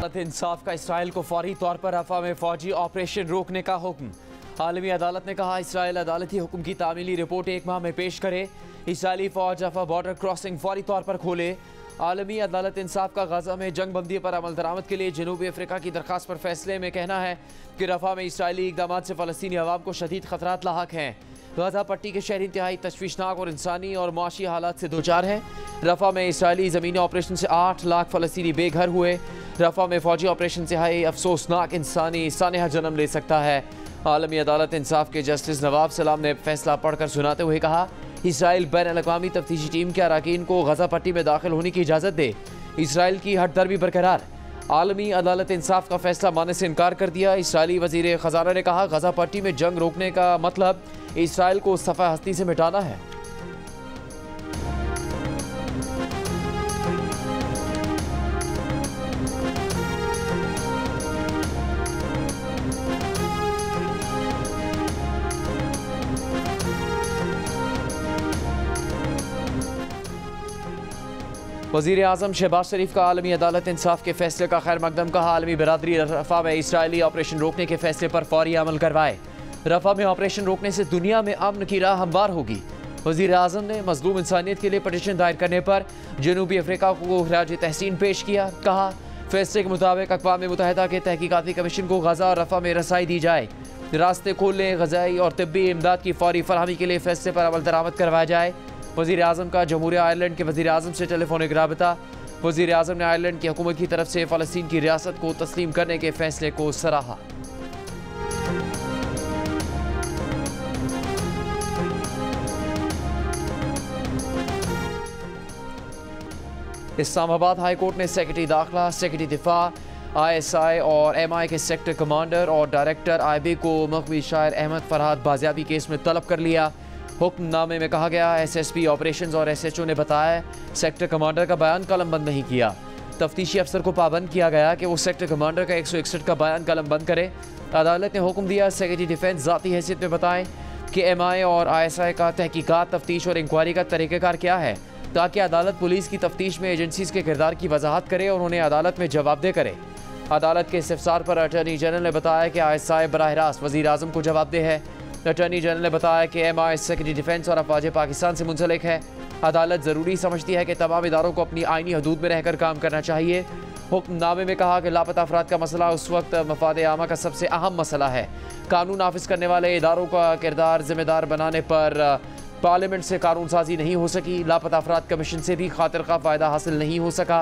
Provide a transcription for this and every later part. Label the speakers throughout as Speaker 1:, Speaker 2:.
Speaker 1: अदालत इंसाफ का इसराइल को फौरी तौर पर रफा में फौजी ऑपरेशन रोकने का हुक्म। आलमी अदालत ने कहा इसराइल अदालती हुक्म की तामीली रिपोर्ट 1 माह में पेश करे। इसराइली फौज रफा बॉर्डर क्रॉसिंग फौरी तौर पर खोले। आलमी अदालत इंसाफ का गजा में जंग बंदी पर अमल दरामद के लिए जनूबी अफ्रीका की दरखास्त पर फैसले में कहना है कि रफा में इसराइली इकदाम से फ़लस्तीनी अवाम को शदीद खतरात लाहक हैं। गजा पट्टी के शहरी इंतहाई तशवीशनाक और इंसानी और मुआशी हालात से दो चार हैं। रफा में इसराइली ज़मीनी ऑपरेशन से 8 लाख फ़लस्तीनी बेघर हुए। रफा में फ़ौजी ऑपरेशन से हाई अफसोसनाक इंसानी सानहा जन्म ले सकता है। आलमी अदालत इंसाफ के जस्टिस नवाब सलाम ने फैसला पढ़कर सुनाते हुए कहा इसराइल बैन-अल-अक़वामी तफ्तीशी टीम के अरकान को गजा पट्टी में दाखिल होने की इजाज़त दे। इसराइल की हट दर भी बरकरार। आलमी अदालत इंसाफ का फैसला मानने से इनकार कर दिया। इसराइली वज़ीर ख़ज़ाना ने कहा गजा पट्टी में जंग रोकने का मतलब इसराइल को सफ़ा हस्ती से मिटाना है। वज़ीर आज़म शहबाज शरीफ का आलमी अदालत इंसाफ के फैसले का खैर मकदम। कहा आलमी बरादरी रफा में इसराइली ऑपरेशन रोकने के फैसले पर फौरी अमल करवाए। रफा में ऑपरेशन रोकने से दुनिया में अमन की राह हमवार होगी। वज़ीर आज़म ने मज़लूम इंसानियत के लिए पटिशन दायर करने पर जनूबी अफ्रीका को खराज तहसीन पेश किया। कहा फैसले के मुताबिक अक़वाम मुत्तहिदा के तहकीकाती कमीशन को गजा और रफा में रसाई दी जाए। रास्ते खोलने, ग़ज़ाई और तिब्बी इमदाद की फौरी फरहमी के लिए फैसले पर अमल दरामद करवाया जाए। वज़ीर आज़म का जमहूरिया आयरलैंड के वज़ीर आज़म से टेलीफोनिक राबता। वज़ीर आज़म ने आयरलैंड की हुकूमत की तरफ से फ़लस्तीन की रियासत को तस्लीम करने के फैसले को सराहा। इस्लामाबाद हाई कोर्ट ने सेक्रेटरी दाखिला, सेक्रेटरी दिफा, ISI और MI के सेक्टर कमांडर और डायरेक्टर IB को मकबूल शायर अहमद फरहाद बाजियाबी केस में तलब कर लिया। हुक्मनामे में कहा गया SSP ऑपरेशंस और SHO ने बताया सेक्टर कमांडर का बयान कलमबंद नहीं किया। तफ्तीशी अफसर को पाबंद किया गया कि वो सेक्टर कमांडर का 161 का बयान कलमबंद करे। अदालत ने हुक्म दिया सेक्रेटरी डिफेंस ज़ाती हैसियत में बताएं कि MI और ISI का तहकीकात, तफ्तीश और इंक्वायरी का तरीक़ाकार क्या है, ताकि अदालत पुलिस की तफ्तीश में एजेंसीज़ के किरदार की वजाहत करे और उन्हें अदालत में जवाबदेह करे। अदालत के इस्तिफसार पर अटॉर्नी जनरल ने बताया कि ISI बराह रास्त वज़ीर आज़म को जवाबदेह है। अटॉर्नी जनरल ने बताया कि MI सेक्रेटरी डिफेंस और अफवाज पाकिस्तान से मुंसलिक है। अदालत ज़रूरी समझती है कि तमाम इदारों को अपनी आइनी हदूद में रहकर काम करना चाहिए। हुक्मनामे में कहा कि लापता अफराद का मसला उस वक्त मफाद आमा का सबसे अहम मसला है। कानून नाफिज करने वाले इदारों का किरदार जिम्मेदार बनाने पर पार्लियामेंट से कानून साजी नहीं हो सकी। लापता अफराद कमीशन से भी खातिर खा फ़ायदा हासिल नहीं हो सका।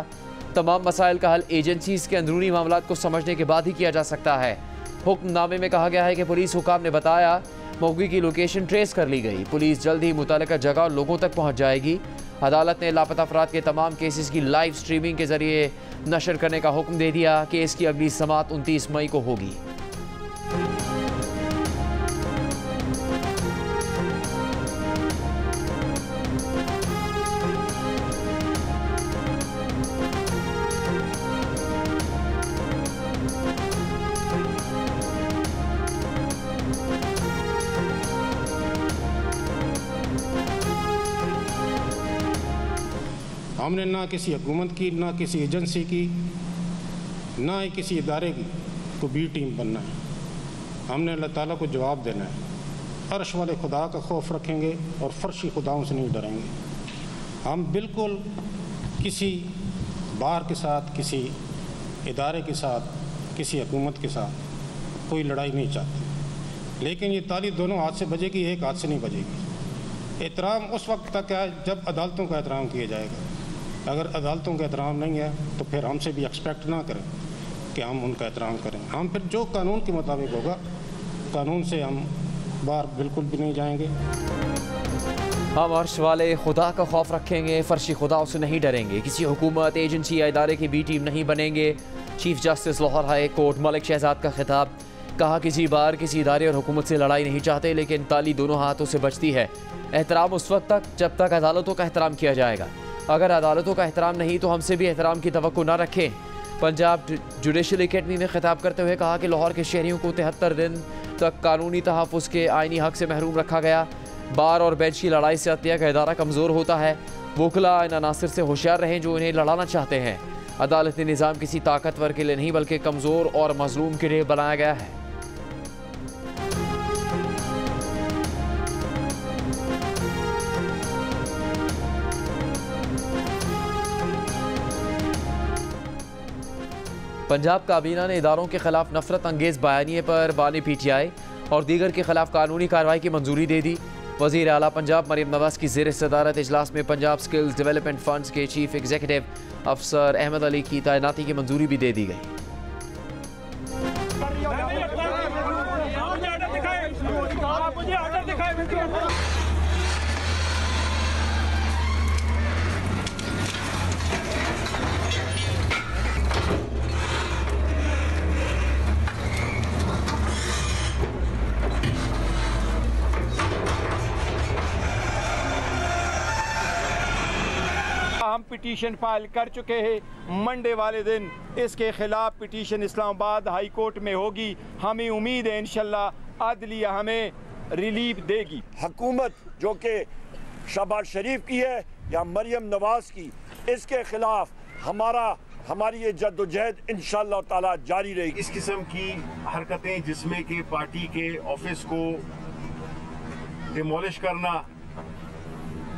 Speaker 1: तमाम मसाइल का हल एजेंसीज़ के अंदरूनी मामलात को समझने के बाद ही किया जा सकता है। हुक्मनामे में कहा गया है कि पुलिस हुकाम ने बताया मौके की लोकेशन ट्रेस कर ली गई। पुलिस जल्द ही मुतालिका जगह और लोगों तक पहुंच जाएगी। अदालत ने लापता अफराद के तमाम केसेस की लाइव स्ट्रीमिंग के जरिए नशर करने का हुक्म दे दिया। केस की अगली समाअत 29 मई को होगी।
Speaker 2: हमने ना किसी हुकूमत की, ना किसी एजेंसी की, ना ही किसी इदारे की को बी टीम बनना है। हमने अल्लाह ताला को जवाब देना है। अर्श वाले खुदा का खौफ रखेंगे और फर्शी खुदाओं से नहीं डरेंगे। हम बिल्कुल किसी बार के साथ, किसी इदारे के साथ, किसी हुकूमत के साथ कोई लड़ाई नहीं चाहते, लेकिन ये ताली दोनों हाथ से बजेगी, एक हाथ से नहीं बजेगी। एहतराम उस वक्त तक है जब अदालतों का एहतराम किया जाएगा। अगर अदालतों का एहतराम नहीं है तो फिर हमसे भी एक्सपेक्ट ना करें कि हम उनका एहतराम करें। हम फिर जो कानून के मुताबिक होगा, कानून से हम बाहर बिल्कुल भी नहीं जाएंगे।
Speaker 1: हम अर्श वाले खुदा का खौफ रखेंगे, फर्शी खुदाओं से नहीं डरेंगे, किसी हुकूमत, एजेंसी या इदारे की बी टीम नहीं बनेंगे। Chief justice Lahore high court Malik Shahzad का खिताब। कहा किसी बार किसी इदारे और हुकूमत से लड़ाई नहीं चाहते, लेकिन ताली दोनों हाथों से बचती है। एहतराम उस वक्त तक जब तक अदालतों का एहतराम किया जाएगा। अगर अदालतों का एहतराम नहीं तो हमसे भी एहतराम की तवक्को न रखें। पंजाब जुडिशल अकेडमी में खिताब करते हुए कहा कि लाहौर के शहरियों को 73 दिन तक कानूनी तहफ़्फ़ुज़ के आइनी हक से महरूम रखा गया। बार और बेंच की लड़ाई से अदलिया का इदारा कमज़ोर होता है। वकला इन अनासिर से होशियार रहें जो इन्हें लड़ाना चाहते हैं। अदालती निज़ाम किसी ताकतवर के लिए नहीं बल्कि कमज़ोर और मजलूम के लिए बनाया गया है। पंजाब काबीना ने इदारों के खिलाफ नफरत अंगेज़ बयानिए पर बानी PTI और दीगर के खिलाफ कानूनी कार्रवाई की मंजूरी दे दी। वज़ीर आला पंजाब मरियम नवाज़ की ज़ेर सदारत इजलास में पंजाब स्किल्स डेवलपमेंट फंड्स के चीफ एग्जीक्यूटिव अफसर अहमद अली की तैनाती की मंजूरी भी दे दी गई।
Speaker 3: हम पिटीशन फाइल कर चुके हैं। मंडे वाले दिन इसके खिलाफ पिटीशन इस्लामाबाद हाई कोर्ट में होगी। हमें उम्मीद है इंशाल्लाह अदलिया हमें रिलीफ देगी।
Speaker 4: हुकूमत जो कि शहबाज शरीफ की है या मरियम नवाज की, इसके खिलाफ हमारी ये जद्दोजहद इंशाअल्लाह ताला जारी रहेगी।
Speaker 5: इस किस्म की हरकतें जिसमें कि पार्टी के ऑफिस को डिमोलिश करना,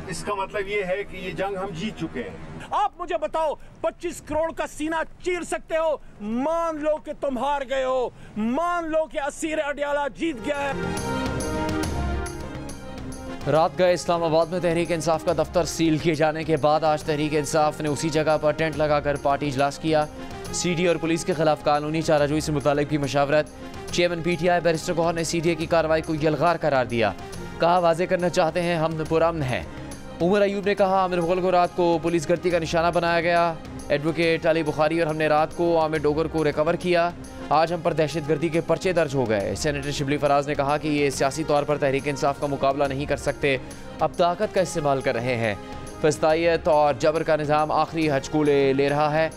Speaker 5: इसका मतलब ये है कि ये जंग हम जीत चुके हैं।
Speaker 3: आप मुझे बताओ 25 करोड़ का सीना चीर सकते हो? मान लो कि तुम हार गए हो, मान लो कि असीर अडियाला जीत गया है।
Speaker 1: रात गए इस्लामाबाद में तहरीक इंसाफ का दफ्तर सील किए जाने के बाद आज तहरीक इंसाफ ने उसी जगह पर टेंट लगाकर पार्टी इजलास किया। CDA और पुलिस के खिलाफ कानूनी चाराजोई से मुतालिक भी मशावरत। चेयरमैन PTI बैरिस्टर गौहर ने CDA की कार्रवाई को यलगार करार दिया। कहा वाजे करना चाहते हैं हम पुरअमन हैं। उमर अयूब ने कहा आमिर मुगल को रात को पुलिस गर्दी का निशाना बनाया गया। एडवोकेट अली बुखारी और हमने रात को आमिर डोगर को रिकवर किया। आज हम पर दहशतगर्दी के पर्चे दर्ज हो गए। सेनेटर शिबली फराज ने कहा कि ये सियासी तौर पर तहरीक इंसाफ का मुकाबला नहीं कर सकते, अब ताकत का इस्तेमाल कर रहे हैं। फस्तायत और जबर का निज़ाम आखिरी हचकूले ले रहा है।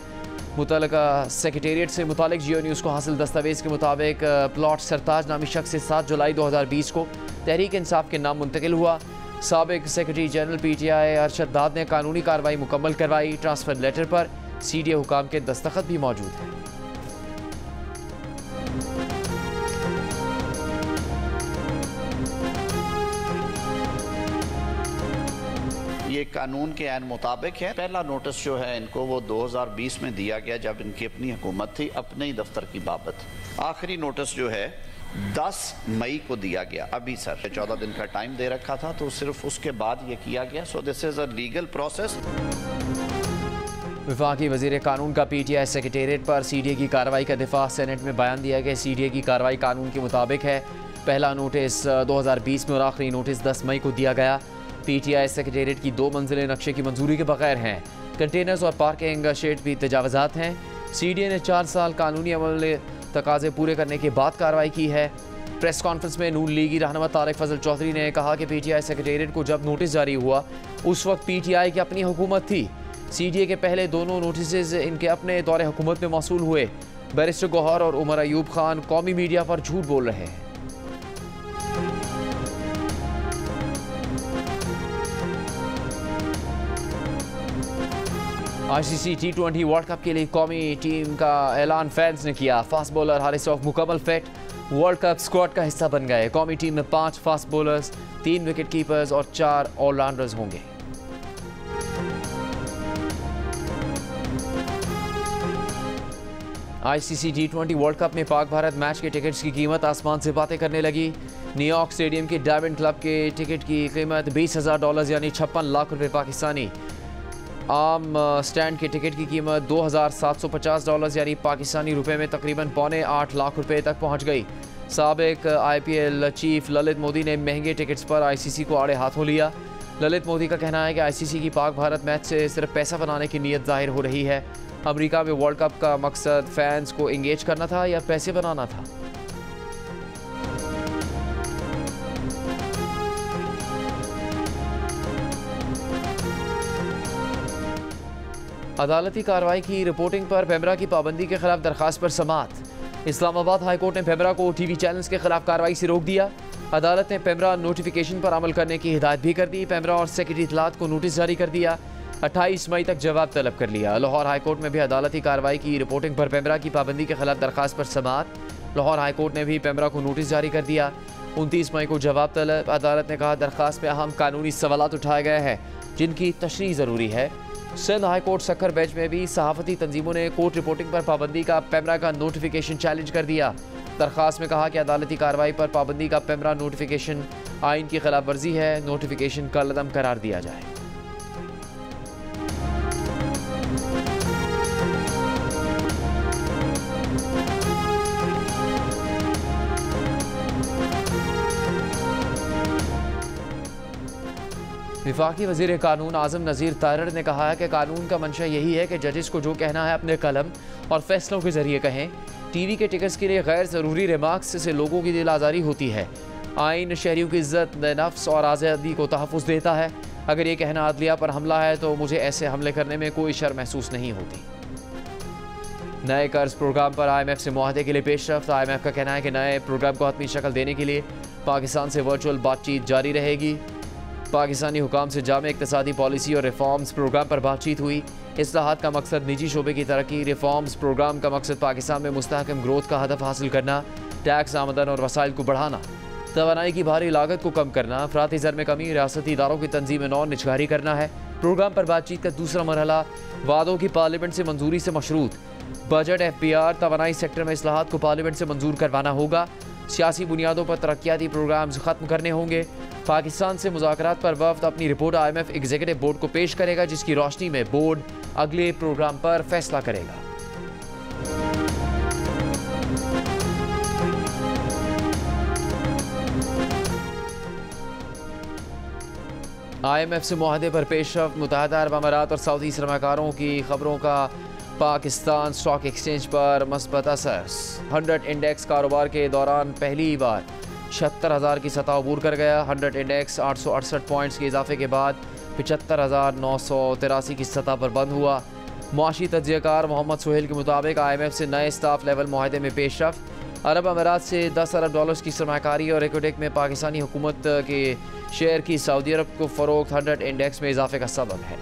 Speaker 1: मुतल्लिका सेक्रेटेरिएट से मुतालिक जियो न्यूज़ को हासिल दस्तावेज़ के मुताबिक प्लॉट सरताज नामी शख्स से 7 जुलाई 2020 को तहरीक इंसाफ के नाम मुंतकिल हुआ। साबिक सेक्रेटरी जनरल PTI अरशद दाद ने कानूनी कार्रवाई मुकम्मल करवाई। ट्रांसफ़र लेटर पर CDA हुकाम के दस्तखत भी मौजूद हैं।
Speaker 6: ये कानून के ऐन मुताबिक है। पहला नोटिस जो है इनको वो 2020 में दिया गया जब इनकी अपनी हुकूमत थी, अपने ही दफ्तर की बाबत। आखिरी नोटिस जो है 10 मई को दिया गया। अभी सर 14 दिन का टाइम दे रखा था, तो सिर्फ उसके बाद ये किया गया। So this is a legal process.
Speaker 1: वफाकी वज़ीर कानून का PTI सेक्रेटेरिएट पर CDA की कार्रवाई का दिफा। सेनेट में बयान दिया गया। CDA की कार्रवाई कानून के मुताबिक है। पहला नोटिस 2020 में और आखिरी नोटिस 10 मई को दिया गया। PTI सेक्रेटेरिएट की 2 मंजिलें नक्शे की मंजूरी के बगैर हैं। कंटेनर्स और पार्किंग शेड भी तजावज़ात हैं। CDA ने 4 साल कानूनी अमल तकाजे पूरे करने के बाद कार्रवाई की है। प्रेस कॉन्फ्रेंस में नून लीगी रहनुमा तारिक फजल चौधरी ने कहा कि PTI सेक्रेटेरिएट को जब नोटिस जारी हुआ उस वक्त PTI की अपनी हुकूमत थी। CDA के पहले दोनों नोटिस इनके अपने दौरे हुकूमत में मौसूल हुए। बैरिस्टर गौहर और उमर अयूब खान कौमी मीडिया पर झूठ बोल रहे हैं। ICC T20 वर्ल्ड कप के लिए कौमी टीम का ऐलान फैंस ने किया। फास्ट बॉलर हारिस रऊफ मुकम्मल फिट, वर्ल्ड कप स्क्वाड का हिस्सा बन गए। कौमी टीम में 5 फास्ट बॉलर्स, 3 विकेट कीपर्स और 4 ऑलराउंडर्स होंगे। ICC T20 वर्ल्ड कप में पाक भारत मैच के टिकट्स की कीमत आसमान से बातें करने लगी। न्यूयॉर्क स्टेडियम के डायमंड क्लब के टिकट की कीमत $20,000 यानी 56 लाख रुपए पाकिस्तानी। आम स्टैंड के टिकट की कीमत $2,750 यानी पाकिस्तानी रुपए में तकरीबन 7.25 लाख रुपए तक पहुंच गई। साबिक IPL चीफ ललित मोदी ने महंगे टिकट्स पर ICC को आड़े हाथों लिया। ललित मोदी का कहना है कि ICC की पाक भारत मैच से सिर्फ पैसा बनाने की नीयत जाहिर हो रही है। अमेरिका में वर्ल्ड कप का मकसद फैंस को इंगेज करना था या पैसे बनाना था। अदालती कार्रवाई की रिपोर्टिंग पर पेमरा की पाबंदी के खिलाफ दरखास्त पर समाअत। इस्लामाबाद हाई कोर्ट ने पेमरा को TV चैनल्स के खिलाफ कार्रवाई से रोक दिया। अदालत ने पेमरा नोटिफिकेशन पर अमल करने की हिदायत भी कर दी। पेमरा और सेक्रेटरी इत्तलात को नोटिस जारी कर दिया। 28 मई तक जवाब तलब कर लिया। लाहौर हाईकोर्ट में भी अदालती कार्रवाई की। रिपोर्टिंग पर पेमरा की पाबंदी के खिलाफ दरखास्त पर समाअत। लाहौर हाईकोर्ट ने भी पेमरा को नोटिस जारी कर दिया। 29 मई को जवाब तलब। अदालत ने कहा दरखास्त में अहम कानूनी सवालात उठाए गए हैं जिनकी तशरीह ज़रूरी है। Sindh high court Sukkur bench में भी सहाफ़ती तंजीमों ने कोर्ट रिपोर्टिंग पर पाबंदी का पेमरा का नोटिफिकेशन चैलेंज कर दिया। दरखास्त में कहा कि अदालती कार्रवाई पर पाबंदी का पेमरा नोटिफिकेशन आइन की खिलाफ वर्जी है। नोटिफिकेशन कलअदम करार दिया जाए। वफाकी वज़ीर कानून आज़म नज़ीर तारड़ ने कहा है कि कानून का मंशा यही है कि जजेस को जो कहना है अपने कलम और फैसलों के जरिए कहें। टीवी के टिकट्स के लिए गैर ज़रूरी रिमार्क्स से लोगों की दिल आज़ारी होती है। आइन शहरियों की इज्जत नफ्स और आज़ादी को तहफ़्फ़ुज़ देता है। अगर ये कहना अदलिया पर हमला है तो मुझे ऐसे हमले करने में कोई शर्म महसूस नहीं होती। नए कर्ज प्रोग्राम पर IMF से मुआहदे के लिए पेशरफ्त। IMF का कहना है कि नए प्रोग्राम को हतमी शक्ल देने के लिए पाकिस्तान से वर्चुअल बातचीत जारी रहेगी। पाकिस्तानी हुकाम से जामे इक़्तिसादी पॉलिसी और रिफॉर्म्स प्रोग्राम पर बातचीत हुई। इस्लाहात का मकसद निजी शोबे की तरक्की। रिफॉर्म्स प्रोग्राम का मकसद पाकिस्तान में मुस्तहकम ग्रोथ का हदफ हासिल करना, टैक्स आमदन और वसाइल को बढ़ाना, तवानाई की भारी लागत को कम करना, अफराती ज़र में कमी, रियासती इदारों की तंजीम नौ निजकारी करना है। प्रोग्राम पर बातचीत का दूसरा मरहला वादों की पार्लियामेंट से मंजूरी से मशरूत। बजट FPR तवानाई सेक्टर में इस्लाहात को पार्लियामेंट से मंजूर करवाना होगा। सियासी बुनियादों पर तरक्याती प्रोग्राम्स ख़त्म करने होंगे। पाकिस्तान से मुज़ाकरात पर वफ़द अपनी रिपोर्ट IMF एग्जीक्यूटिव बोर्ड को पेश करेगा, जिसकी रोशनी में बोर्ड अगले प्रोग्राम पर फैसला करेगा। IMF से मुआहदे पर पेशरफ्त। मुत्तहदा अरब अमारात और सऊदी सरमाकारों की खबरों का पाकिस्तान स्टॉक एक्सचेंज पर मस्बत असर। 100 इंडेक्स कारोबार के दौरान पहली बार 76,000 की सतह अबूर कर गया। 100 इंडेक्स 868 पॉइंट्स के इजाफे के बाद 75,983 की सतह पर बंद हुआ। मुआशी तज्ज़ियाकार मोहम्मद सुहेल के मुताबिक IMF से नए स्टाफ लेवल मुआहदे में पेशरफ्त। अरब अमारात से $10 अरब की सरमाकारी और इक्विटी में पाकिस्तानी हुकूमत के शेयर की सऊदी अरब को फ़रोख्त 100 इंडेक्स में इजाफे का सबब है।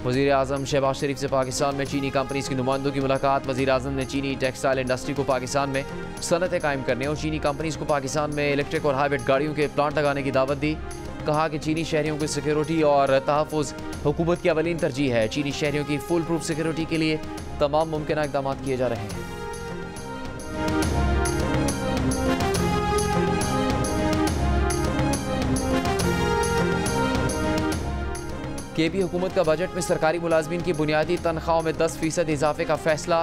Speaker 1: वज़ीर आज़म शहबाज शरीफ से पाकिस्तान में चीनी कंपनीज़ की नुमाइंदों की मुलाकात। वज़ीर आज़म ने चीनी टेक्सटाइल इंडस्ट्री को पाकिस्तान में सनतें कायम करने और चीनी कंपनीज़ को पाकिस्तान में इलेक्ट्रिक और हाइब्रिड गाड़ियों के प्लांट लगाने की दावत दी। कहा कि चीनी शहरियों की सिक्योरिटी और तहफ़्फ़ुज़ हुकूमत की अवलीन तरजीह है। चीनी शहरियों की फुल प्रूफ सिक्योरिटी के लिए तमाम मुमकिन इक़दाम किए जा रहे हैं। KP हुकूमत का बजट में सरकारी मुलाजमीन की बुनियादी तनख्वाहों में 10% इजाफे का फैसला।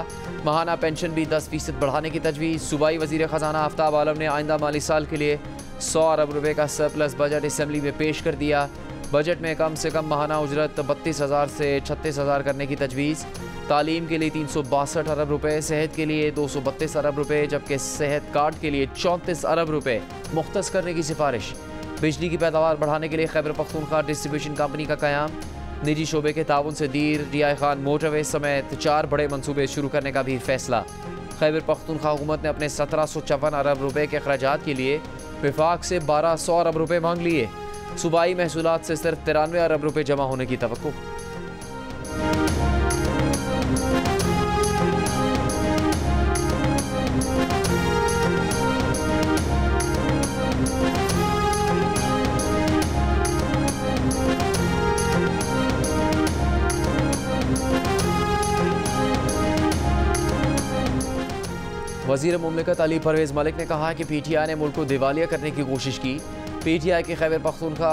Speaker 1: माहाना पेंशन भी 10% बढ़ाने की तजवीज़। सूबाई वज़ीर ख़जाना आफ्ताब आलम ने आइंदा माली साल के लिए 100 अरब रुपये का सरप्लस बजट असम्बली में पेश कर दिया। बजट में कम से कम माहाना उजरत 32,000 से 36,000 करने की तजवीज़। तालीम के लिए 362 अरब रुपये, सेहत के लिए 232 अरब रुपये, जबकि सेहत कार्ड के लिए 34 अरब रुपये मुख्तस करने की सिफारिश। बिजली की पैदावार बढ़ाने के लिए खैबर पख्तूनख्वा डिस्ट्रीब्यूशन कंपनी का क़याम। निजी शोबे के ताउन से दीर रियाय खान मोटरवे समेत 4 बड़े मनसूबे शुरू करने का भी फैसला। खैबर पख्तूनख्वा हुकूमत ने अपने 1754 अरब रुपये के अखराजात के लिए विफाक से 1200 अरब रुपये मांग लिए। सूबाई महसूलात से सिर्फ 93 अरब रुपये जमा होने की तवक्को। वज़ीर मुमलिकत अली परवेज़ मलिक ने कहा कि PTI ने मुल्क को दिवालिया करने की कोशिश की। PTI की खैबर पख्तूनख्वा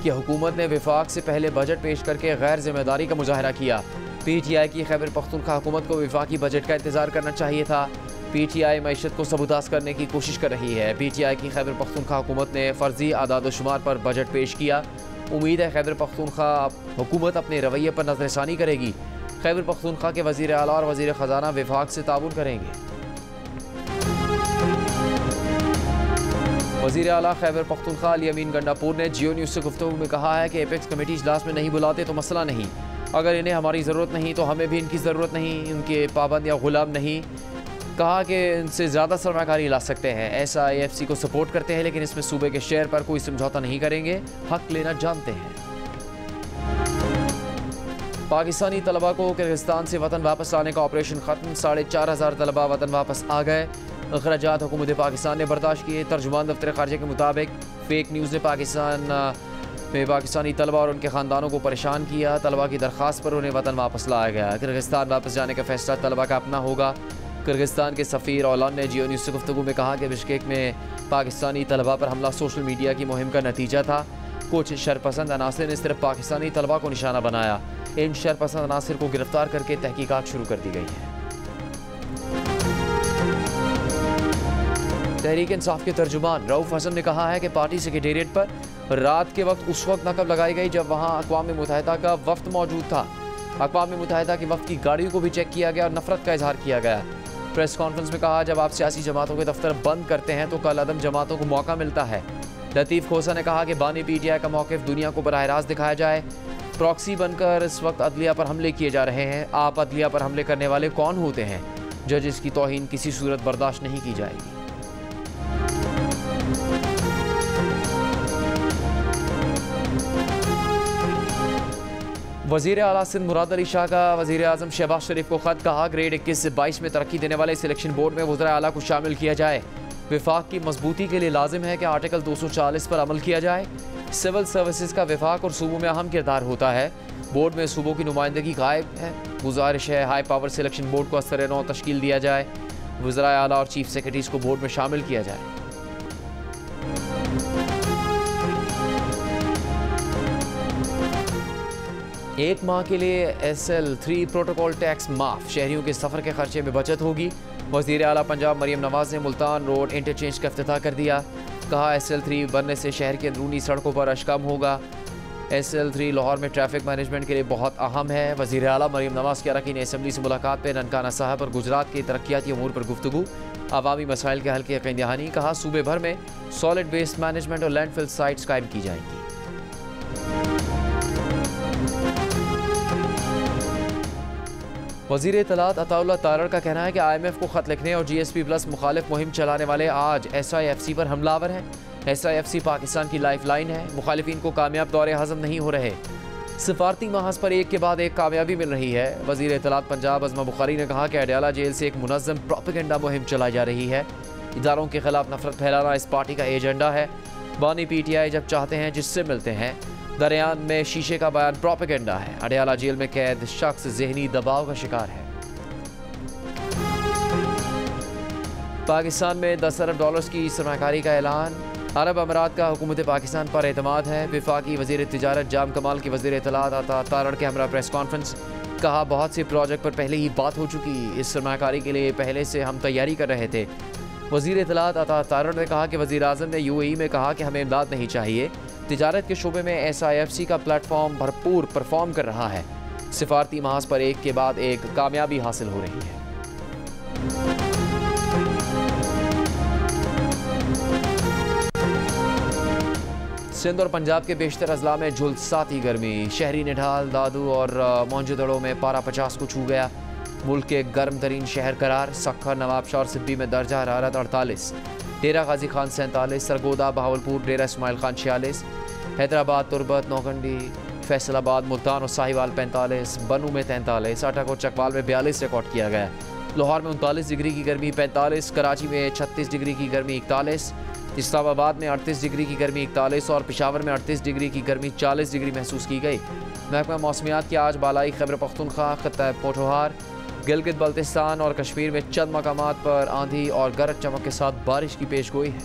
Speaker 1: की हुकूमत ने विफाक से पहले बजट पेश करके गैर जिम्मेदारी का मुजाहरा किया। PTI की खैबर पख्तूनख्वा हुकूमत को विफाकी बजट का इंतज़ार करना चाहिए था। PTI मईशत को सबूतास करने की कोशिश कर रही है। PTI की खैबर पख्तूनख्वा हुकूमत ने फ़र्जी आदाद शुमार पर बजट पेश किया। उम्मीद है खैबर पख्तूनख्वा हुकूमत अपने रवैये पर नज़रसानी करेगी। खैबर पख्तूनख्वा के वज़ीर आला और वज़ीर ख़जाना विफाक से ताउन करेंगे। वज़ीर आला खैबर पख्तूनख्वा अली अमीन गंडापुर ने जियो न्यूज़ से गुफ्तगू में कहा है कि एपेक्स कमेटी इजलास में नहीं बुलाते तो मसला नहीं, अगर इन्हें हमारी ज़रूरत नहीं तो हमें भी इनकी ज़रूरत नहीं, इनके पाबंद या गुलाम नहीं। कहा कि इनसे ज़्यादा सरमाकारी ला सकते हैं। SIFC को सपोर्ट करते हैं लेकिन इसमें सूबे के शेयर पर कोई समझौता नहीं करेंगे, हक लेना जानते हैं। पाकिस्तानी तलबा को किर्गिस्तान से वतन वापस लाने का ऑपरेशन ख़त्म। 4,500 तलबा वतन वापस आ गए। अखराजात हुकूमत पाकिस्तान ने बर्दाश्त किए। तर्जुमान दफ्तर ख़ारजा के मुताबिक फ़ेक न्यूज़ ने पाकिस्तानी तलबा और उनके ख़ानदानों को परेशान किया। तलबा की दरख्वास्त पर उन्हें वतन वापस लाया गया। किर्गिस्तान वापस जाने का फ़ैसला तलबा का अपना होगा। किर्गिस्तान के सफ़ीर औलान ने जियो न्यूज़ से गुफ्तगू में कहा कि बिश्केक में पाकिस्तानी तलबा पर हमला सोशल मीडिया की मुहिम का नतीजा था। कुछ शरपसंद अनासर ने सिर्फ पाकिस्तानी तलबा को निशाना बनाया। इन शरपसंद अनासर को गिरफ्तार करके तहकीकात शुरू कर दी गई है। तहरीक इंसाफ के तर्जुमान रऊफ हसन ने कहा है कि पार्टी सेक्रेटेरिएट पर रात के वक्त उस वक्त नकब लगाई गई जब वहां अक़वाम मुत्तहिदा का वफ्द मौजूद था। अक़वाम मुत्तहिदा की वफ्द की गाड़ियों को भी चेक किया गया और नफरत का इजहार किया गया। प्रेस कॉन्फ्रेंस में कहा, जब आप सियासी जमातों के दफ्तर बंद करते हैं तो कल अदम जमातों को मौका मिलता है। लतीफ़ खोसा ने कहा कि बानी PTI का मौक़िफ़ दुनिया को बराह रास्त दिखाया जाए। प्रॉक्सी बनकर इस वक्त अदलिया पर हमले किए जा रहे हैं। आप अदलिया पर हमले करने वाले कौन होते हैं? जजेस की तौहीन किसी सूरत बर्दाश्त नहीं की जाएगी। वज़ीर आला सिंध मुराद अली शाह का वज़ीर आज़म शहबाज शरीफ को ख़त। कहा, ग्रेड 21 से 22 में तरक्की देने वाले सिलेक्शन बोर्ड में वज़ीर आला को शामिल किया जाए। विफाक की मजबूती के लिए लाजिम है कि आर्टिकल 240 पर अमल किया जाए। सिविल सर्विसेज का विफाक और सूबों में अहम किरदार होता है। बोर्ड में सूबों की नुमाइंदगी गायब है। गुजारिश है हाई पावर सिलेक्शन बोर्ड को असर नौ तश्कील दिया जाए। वज़ीर आला और चीफ सेक्रेटरीज को बोर्ड में शामिल किया जाए। एक माह के लिए SL3 प्रोटोकॉल टैक्स माफ। शहरियों के सफ़र के खर्चे में बचत होगी। वज़ीर आला पंजाब मरियम नवाज़ ने मुल्तान रोड इंटरचेंज का इफ्तिताह कर दिया। कहा, SL3 बनने से शहर के अंदरूनी सड़कों पर रश कम होगा। SL3 लाहौर में ट्रैफिक मैनेजमेंट के लिए बहुत अहम है। वज़ीर आला मरियम नवाज़ की अरकान असम्बली से मुलाकात पर ननकाना साहब और गुजरात के तरक्याती अमूर पर गुफ्तगू। अवामी मसाइल के हल के यकीन दहानी। कहा, सूबे भर में सॉलिड वेस्ट मैनेजमेंट और लैंडफिल साइट्स कायम की जाएंगी। वज़ीर इत्तलात अताउल्लाह तारड़ का कहना है कि IMF को ख़त लिखने और GSP प्लस मुखालिफ मुहिम चलाने वाले आज SIFC पर हमलावर हैं। SIFC पाकिस्तान की लाइफ लाइन है। मुखालिफिन को कामयाब दौरे हज़म नहीं हो रहे। सिफारती महाज पर एक के बाद एक कामयाबी मिल रही है। वज़ीर इत्तलात पंजाब अज़मा बुखारी ने कहा कि अडयाला जेल से एक मुनज़्ज़म प्रोपेगेंडा मुहिम चलाई जा रही है। इदारों के खिलाफ नफरत फैलाना इस पार्टी का एजेंडा है। बानी PTI जब चाहते हैं जिससे मिलते हैं। दरयान में शीशे का बयान प्रोपेगेंडा है। अडयाला जेल में कैद शख्स ज़हनी दबाव का शिकार है। पाकिस्तान में $10 अरब की सरमाकारी का ऐलान। अरब अमारात का हुकूमत पाकिस्तान पर एतमाद है। वफाकी वज़ीर तिजारत जाम कमाल की वज़ीर इत्तलात अता तारड़ के हमरा प्रेस कॉन्फ्रेंस। कहा, बहुत से प्रोजेक्ट पर पहले ही बात हो चुकी। इस सरमाकारी के लिए पहले से हम तैयारी कर रहे थे। वज़ीर इत्तलात अता तारड़ ने कहा कि वज़ीर आज़म ने UAE में कहा कि हमें इमदाद नहीं चाहिए। तिजारत के शोबे में SIFC का प्लेटफॉर्म भरपूर परफॉर्म कर रहा है। सिफारती महाज पर एक के बाद एक कामयाबी हासिल हो रही है। सिंध और पंजाब के बेशतर अजला में झुलसाती गर्मी। शहरी निढाल, दादू और मोहनजोदड़ो में पारा 50 को छू गया। मुल्क के गर्म तरीन शहर करार। सखर, नवाबशाह और सिब्बी में दर्जा हरारत 48। डेरा गाजी खान 47, सरगोदा, बहावलपुर, डेरा इस्माइल खान 46, हैदराबाद, तुरबत, नौखंडी, फैसलाबाद, मुल्तान और साहिवाल 45, बनू में 43, अटक और चकवाल में 42 रिकॉर्ड किया गया। लाहौर में 39 डिग्री की गर्मी 45, कराची में 36 डिग्री की गर्मी 41, इस्लामाबाद में 38 डिग्री की गर्मी 41 और पेशावर में 38 डिग्री की गर्मी 40 डिग्री महसूस की गई। महकमा मौसमियात की आज बालाई खैबर पख्तूनख्वा, खित्ता पोठोहार, गिलगित बल्तिस्तान और कश्मीर में चंद मकामात पर आंधी और गरज चमक के साथ बारिश की पेशगोई है।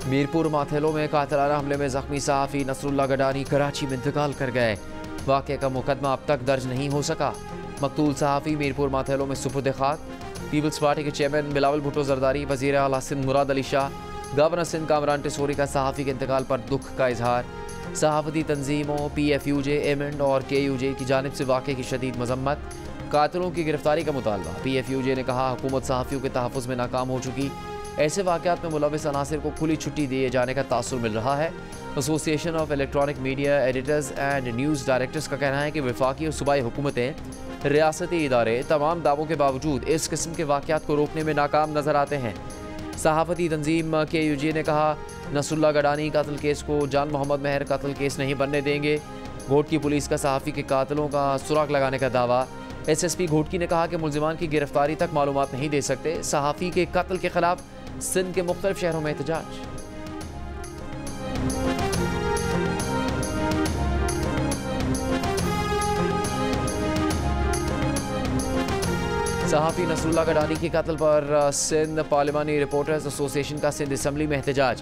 Speaker 1: मीरपुर माथेलो में कातिलाना हमले में जख्मी सहाफ़ी नसरुल्लाह गडानी कराची में इंतकाल कर गए। वाक़े का मुकदमा अब तक दर्ज नहीं हो सका। मकतूल सहाफ़ी मीरपुर माथेलो में सुपुर्द खाक। पीपल्स पार्टी के चेयरमैन बिलावल भुट्टो जरदारी, वज़ीर आला सिंध मुराद अली शाह, गवर्नर सिंध कामरान टिसोरी का सहाफ़ी के इंतकाल पर दुख का इजहार। सहाफ़ती तंजीमों PFUJ, एमेंड और KUJ की जानिब से वाक़े की शदीद मजम्मत। कातिलों की गिरफ्तारी का मुतालबा। PFUJ ने कहा, हुकूमत सहाफ़ियों के तहफ़्फ़ुज़ में नाकाम हो चुकी। ऐसे वाक़यात में मुलविस अनासिर को खुली छुट्टी दिए जाने का तासुर मिल रहा है। Association of electronic media editors and news directors का कहना है कि वफाकी और सूबाई हुकूमतें रियासती इदारे तमाम दावों के बावजूद इस किस्म के वाक़यात को रोकने में नाकाम नजर आते हैं। सहाफ़ती तंजीम KUG ने कहा, नसरुल्लाह गडानी कत्ल केस को जान मोहम्मद महर कत्ल केस नहीं बनने देंगे। घोटकी पुलिस का सहाफ़ी के कातिलों का सुराग लगाने का दावा। SSP घोटकी ने कहा कि मुल्ज़िमान की गिरफ्तारी तक मालूमात नहीं दे सकते। सहाफ़ी के कत्ल के खिलाफ सिंध के मुख्तलिफ शहरों में एहतजाज। सहाफ़ी नसरुल्लाह गडानी के कत्ल पर सिंध पार्लिमानी रिपोर्टर्स एसोसिएशन का सिंध असम्बली में एहतजाज।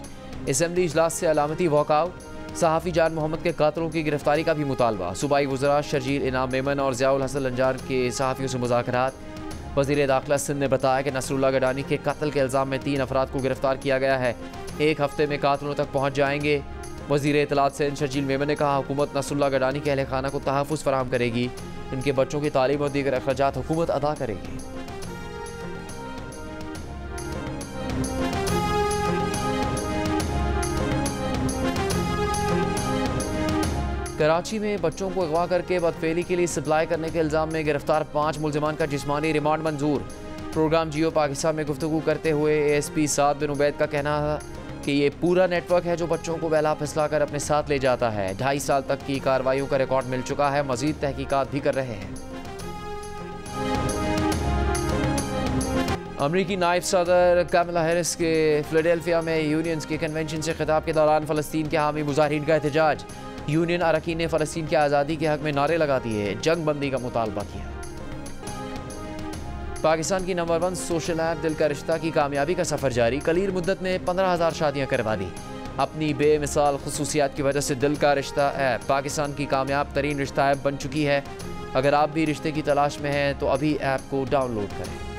Speaker 1: असम्बली इजलास से अलामती वॉकआउट। सहाफ़ी जान मोहम्मद के कातिलों की गिरफ्तारी का भी मुतालबा। सूबाई वज़रा शर्जील इनाम मेमन और ज़ियाउल हसन लंजार के सहाफ़ियों से मुज़ाकरात। वज़ीर दाखिला सिंध ने बताया कि नसरुल्लाह गडानी के कत्ल के इल्ज़ाम में 3 अफराद को गिरफ्तार किया गया है। 1 हफ्ते में कातिलों तक पहुँच जाएंगे। वज़ीर इत्तलात सिंध शर्जील मेमन ने कहा, हुकूमत नसरुल्लाह गडानी के अहल खाना को तहफ़्फ़ुज़ फराहम करेगी। इनके बच्चों की तालीम और दीगर अखराजात हुकूमत अदा करेगी। कराची में बच्चों को अगवा करके बदफेली के लिए सप्लाई करने के इल्ज़ाम में गिरफ्तार 5 मुल्ज़िमान का जिस्मानी रिमांड मंजूर। प्रोग्राम जियो पाकिस्तान में गुफ्तगू करते हुए ASP साद बिन उबैद का कहना है कि ये पूरा नेटवर्क है जो बच्चों को बहला फिसला कर अपने साथ ले जाता है। 2.5 साल तक की कार्रवाइयों का रिकॉर्ड मिल चुका है। मजीद तहकीकात भी कर रहे हैं। अमरीकी नायब सदर कमला हैरिस के फिलाडेल्फिया में यूनियंस के कन्वेंशन से खिताब के दौरान फ़लस्तीन के हामी मुजाहिरीन का एहतजाज। यूनियन अरकान ने फ़लस्तीन की आज़ादी के हक़ में नारे लगा दिए, जंग बंदी का मुतालबा किया। पाकिस्तान की नंबर 1 सोशल ऐप दिल का रिश्ता की कामयाबी का सफ़र जारी। कलील मुद्दत में 15,000 शादियाँ करवा दी। अपनी बेमिसाल खसूसियात की वजह से दिल का रिश्ता ऐप पाकिस्तान की कामयाब तरीन रिश्ता ऐप बन चुकी है। अगर आप भी रिश्ते की तलाश में हैं तो अभी ऐप को डाउनलोड करें।